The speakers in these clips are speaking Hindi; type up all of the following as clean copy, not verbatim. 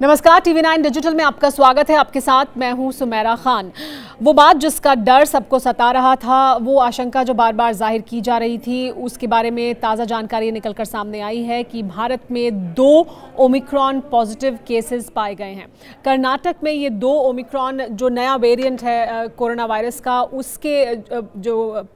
नमस्कार, TV9 डिजिटल में आपका स्वागत है। आपके साथ मैं हूं सुमेरा खान। वो बात जिसका डर सबको सता रहा था, वो आशंका जो बार बार जाहिर की जा रही थी, उसके बारे में ताज़ा जानकारी निकलकर सामने आई है कि भारत में 2 ओमिक्रॉन पॉजिटिव केसेस पाए गए हैं। कर्नाटक में ये 2 ओमिक्रॉन जो नया वेरिएंट है कोरोना वायरस का, उसके जो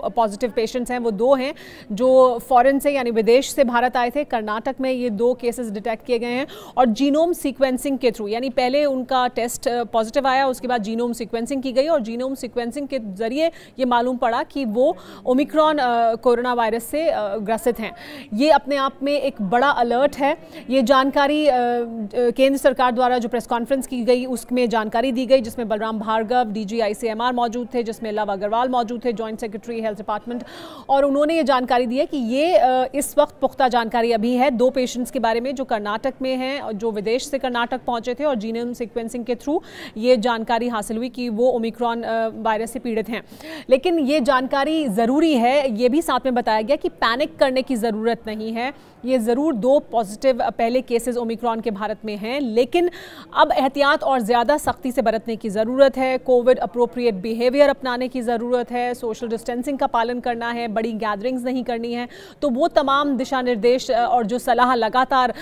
पॉजिटिव पेशेंट्स हैं वो 2 हैं जो फॉरेन से यानी विदेश से भारत आए थे। कर्नाटक में ये 2 केसेस डिटेक्ट किए गए हैं और जीनोम सीक्वेंसिंग के थ्रू, यानी पहले उनका टेस्ट पॉजिटिव आया, उसके बाद जीनोम सीक्वेंसिंग की गई और जीनोम सीक्वेंसिंग के जरिए ये मालूम पड़ा कि वो ओमिक्रॉन कोरोना वायरस से ग्रसित हैं। ये अपने आप में एक बड़ा अलर्ट है। ये जानकारी केंद्र सरकार द्वारा जो प्रेस कॉन्फ्रेंस की गई उसमें जानकारी दी गई, जिसमें बलराम भार्गव DG ICMR मौजूद थे, जिसमें लव अग्रवाल मौजूद थे, जॉइंट सेक्रेटरी हेल्थ डिपार्टमेंट, और उन्होंने ये जानकारी दी है कि ये इस वक्त पुख्ता जानकारी अभी है 2 पेशेंट्स के बारे में जो कर्नाटक में हैं, जो विदेश से कर्नाटक पहुंचे थे और जीनोम सीक्वेंसिंग के थ्रू ये जानकारी हासिल हुई कि वो ओमिक्रॉन वायरस से पीड़ित हैं। लेकिन ये जानकारी ज़रूरी है, ये भी साथ में बताया गया कि पैनिक करने की ज़रूरत नहीं है। ये ज़रूर 2 पॉजिटिव पहले केसेस ओमिक्रॉन के भारत में हैं, लेकिन अब एहतियात और ज़्यादा सख्ती से बरतने की ज़रूरत है। कोविड अप्रोप्रिएट बिहेवियर अपनाने की ज़रूरत है, सोशल डिस्टेंसिंग का पालन करना है, बड़ी गैदरिंग्स नहीं करनी है। तो वो तमाम दिशा निर्देश और जो सलाह लगातार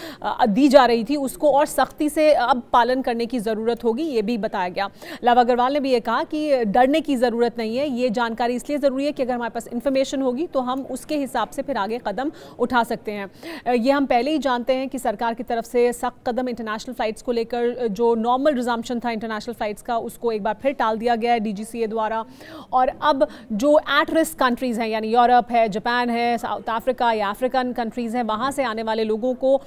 दी जा रही थी उसको और सख्ती से अब पालन करने की ज़रूरत होगी, ये भी बताया गया। लव अग्रवाल ने भी ये कहा कि डरने की ज़रूरत नहीं है, ये जानकारी इसलिए ज़रूरी है कि अगर हमारे पास इन्फॉर्मेशन होगी तो हम उसके हिसाब से फिर आगे कदम उठा सकते हैं। ये हम पहले ही जानते हैं कि सरकार की तरफ से सख्त कदम इंटरनेशनल फ़्लाइट्स को लेकर, जो नॉर्मल रिजम्पशन था इंटरनेशनल फ़्लाइट्स का, उसको एक बार फिर टाल दिया गया है DGCA द्वारा। और अब जो एट रिस्क कंट्रीज़ हैं, यानी यूरोप है, जापान है, साउथ अफ्रीका या अफ्रीकन कंट्रीज़ हैं, वहाँ से आने वाले लोगों को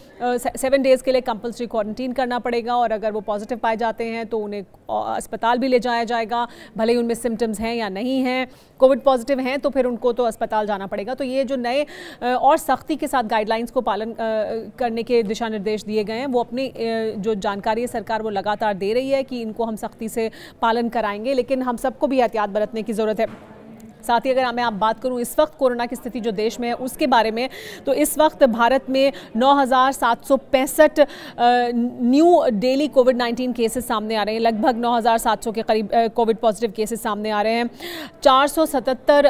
7 डेज़ के लिए कंपल्सरी क्वारंटीन करना पड़ेगा और अगर वो पॉजिटिव पाए जाते हैं तो उन्हें अस्पताल भी ले जाया जाएगा, भले ही उनमें सिम्टम्स हैं या नहीं हैं। कोविड पॉजिटिव हैं तो फिर उनको तो अस्पताल जाना पड़ेगा। तो ये जो नए और सख्ती के साथ गाइडलाइंस को पालन करने के दिशा निर्देश दिए गए हैं, वो अपनी जो जानकारी है सरकार वो लगातार दे रही है कि इनको हम सख्ती से पालन कराएंगे, लेकिन हम सबको भी एहतियात बरतने की ज़रूरत है। साथ ही अगर मैं आप बात करूं इस वक्त कोरोना की स्थिति जो देश में है उसके बारे में, तो इस वक्त भारत में 9,765 न्यू डेली कोविड-19 केसेस सामने आ रहे हैं। लगभग 9,700 के करीब कोविड पॉजिटिव केसेस सामने आ रहे हैं। 477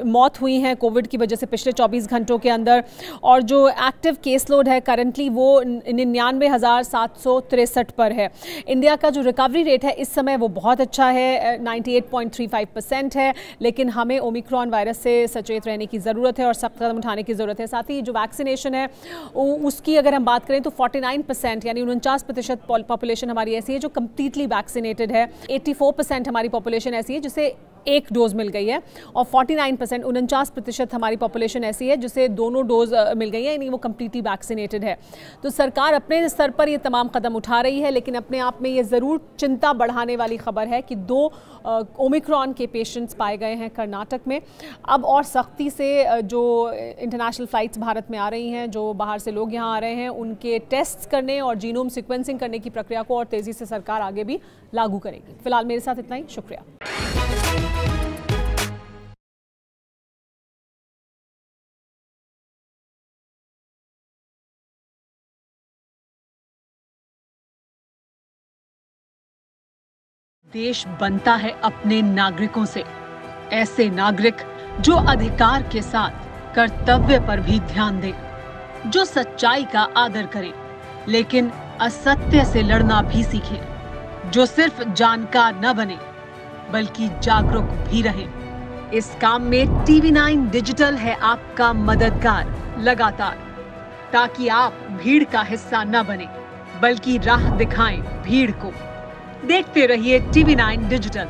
मौत हुई हैं कोविड की वजह से पिछले 24 घंटों के अंदर, और जो एक्टिव केस लोड है करंटली वो 99,763 पर है। इंडिया का जो रिकवरी रेट है इस समय वो बहुत अच्छा है, 98.35% है, लेकिन हमें ओमिक्रॉन वायरस से सचेत रहने की ज़रूरत है और सख्त कदम उठाने की ज़रूरत है। साथ ही जो वैक्सीनेशन है उसकी अगर हम बात करें तो 49% यानी 49% पॉपुलेशन हमारी ऐसी है जो कम्प्लीटली वैक्सीनेटेड है। 84% हमारी पॉपुलेशन ऐसी है जिसे 1 डोज मिल गई है और 49% 49% हमारी पॉपुलेशन ऐसी है जिसे 2 डोज मिल गई है, यानी वो कम्प्लीटली वैक्सीनेटेड है। तो सरकार अपने स्तर पर ये तमाम कदम उठा रही है, लेकिन अपने आप में ये ज़रूर चिंता बढ़ाने वाली खबर है कि 2 ओमिक्रॉन के पेशेंट्स पाए गए हैं कर्नाटक में। अब और सख्ती से जो इंटरनेशनल फ़्लाइट्स भारत में आ रही हैं, जो बाहर से लोग यहाँ आ रहे हैं, उनके टेस्ट करने और जीनोम सीक्वेंसिंग करने की प्रक्रिया को और तेज़ी से सरकार आगे भी लागू करेगी। फिलहाल मेरे साथ इतना ही, शुक्रिया। देश बनता है अपने नागरिकों से, ऐसे नागरिक जो अधिकार के साथ कर्तव्य पर भी ध्यान दें, जो सच्चाई का आदर करें लेकिन असत्य से लड़ना भी सीखें, जो सिर्फ जानकार न बने बल्कि जागरूक भी रहें। इस काम में TV9 डिजिटल है आपका मददगार लगातार, ताकि आप भीड़ का हिस्सा न बने बल्कि राह दिखाएं भीड़ को। देखते रहिए TV9 डिजिटल।